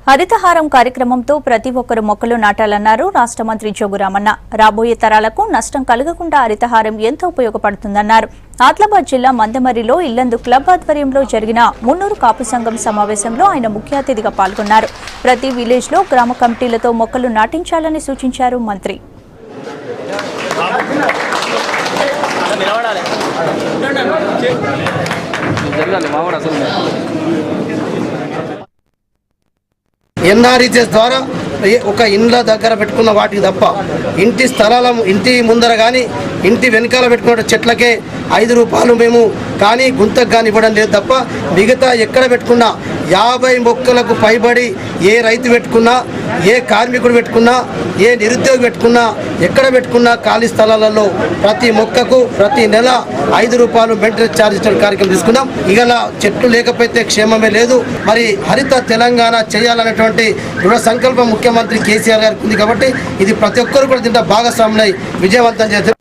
హరితహారం కార్యక్రమంతో ప్రతి ఒక్కరు మొక్కలు నాటాలన్నారు రాష్ట్ర మంత్రి జోగురామన్న. రాబోయే తరాలకు నష్టం కలగకుండా హరితహారం ఎంతో ఉపయోగపడుతుందన్నారు. ఆదిలాబాద్ జిల్లా మందమర్రిలో ఇల్లందు క్లబ్ ఆధ్వర్యంలో జరిగిన మున్నూరు కాపు సంఘం సమావేశంలో ఆయన ముఖ్య అతిథిగా పాల్గొన్నారు. ప్రతి విలేజ్ లో గ్రామ కమిటీలతో మొక్కలు నాటించాలని సూచించారు మంత్రి. ఎన్ఆర్ఈజెస్ ద్వారా ఒక ఇండ్ల దగ్గర పెట్టుకున్న వాటికి తప్ప ఇంటి స్థలాల ఇంటి ముందర కానీ ఇంటి వెనకాల పెట్టుకున్న చెట్లకే 5 రూపాయలు మేము కానీ గుంతకు కానీ ఇవ్వడం లేదు తప్ప మిగతా ఎక్కడ పెట్టుకున్నా 50 మొక్కలకు పైబడి ఏ రైతు పెట్టుకున్నా ఏ కార్మికుడు పెట్టుకున్నా ఏ నిరుద్యోగి పెట్టుకున్నా ఎక్కడ పెట్టుకున్నా ఖాళీ స్థలాలలో ప్రతి మొక్కకు ప్రతి నెల 5 రూపాయలు మెయింటెనెన్స్ ఛార్జ్ ఇచ్చే కార్యక్రమం తీసుకున్నాం. ఇవాళ చెట్లు లేకపోతే క్షేమమే లేదు. మరి హరిత తెలంగాణ చేయాలనేటువంటి దృఢ సంకల్పం ముఖ్యమంత్రి కేసీఆర్ గారికి ఉంది కాబట్టి ఇది ప్రతి ఒక్కరు కూడా దీంట్లో భాగస్వాములై విజయవంతం చేస్తారు.